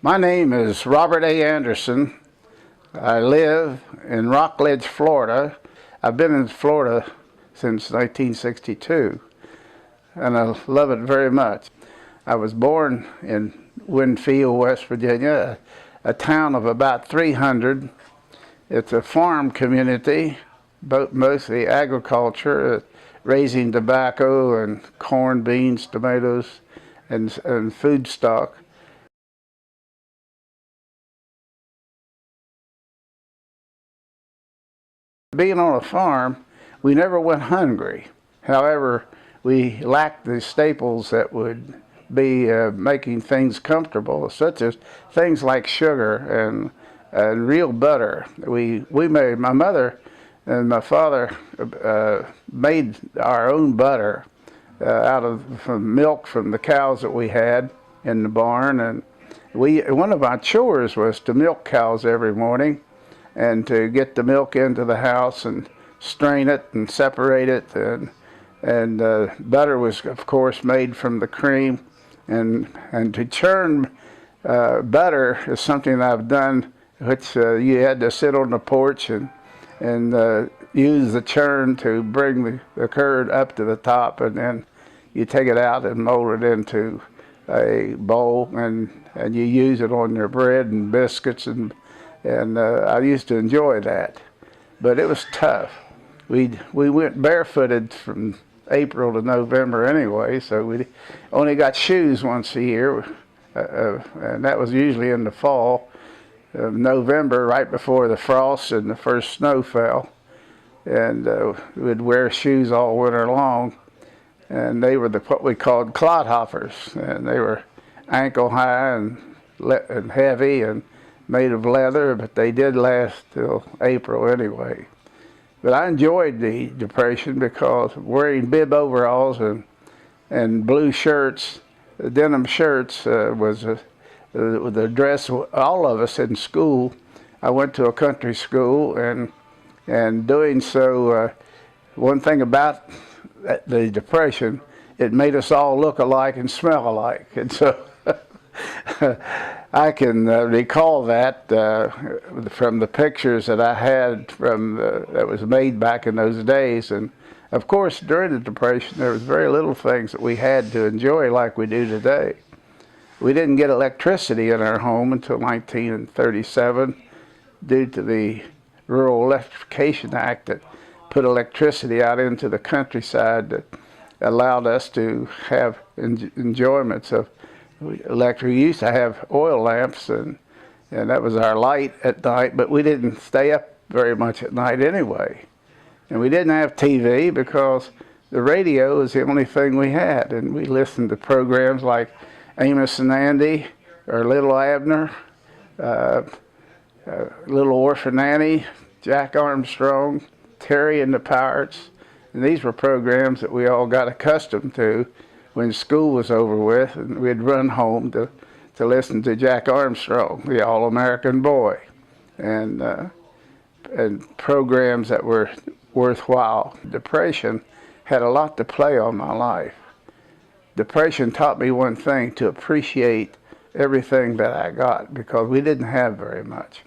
My name is Robert A. Anderson. I live in Rockledge, Florida. I've been in Florida since 1962, and I love it very much. I was born in Winfield, West Virginia, a town of about 300. It's a farm community, mostly agriculture, raising tobacco and corn, beans, tomatoes, and food stock. Being on a farm, we never went hungry. However, we lacked the staples that would be making things comfortable, such as things like sugar and real butter. My mother and my father made our own butter from milk from the cows that we had in the barn, and one of our chores was to milk cows every morning and to get the milk into the house and strain it and separate it, and butter was of course made from the cream, and to churn butter is something I've done, which you had to sit on the porch and use the churn to bring the curd up to the top, and then you take it out and mold it into a bowl, and you use it on your bread and biscuits, and I used to enjoy that, but it was tough. We went barefooted from April to November anyway, so we only got shoes once a year, and that was usually in the fall, November, right before the frost and the first snow fell, and we'd wear shoes all winter long, and they were what we called clodhoppers, and they were ankle high and heavy and made of leather, but they did last till April anyway. But I enjoyed the Depression because wearing bib overalls and blue shirts, denim shirts, was the dress all of us in school. I went to a country school, and doing so, one thing about the Depression, it made us all look alike and smell alike, and so I can recall that from the pictures that I had that was made back in those days. And of course, during the Depression, there was very little things that we had to enjoy like we do today. We didn't get electricity in our home until 1937 due to the Rural Electrification Act that put electricity out into the countryside that allowed us to have enjoyments of electric. We used to have oil lamps, and that was our light at night, but we didn't stay up very much at night anyway. And we didn't have TV because the radio was the only thing we had, and we listened to programs like Amos and Andy, or Little Abner, Little Orphan Annie, Jack Armstrong, Terry and the Pirates, and these were programs that we all got accustomed to when school was over with, and we'd run home to listen to Jack Armstrong, the All-American Boy, and programs that were worthwhile. Depression had a lot to play on my life. Depression taught me one thing: to appreciate everything that I got, because we didn't have very much.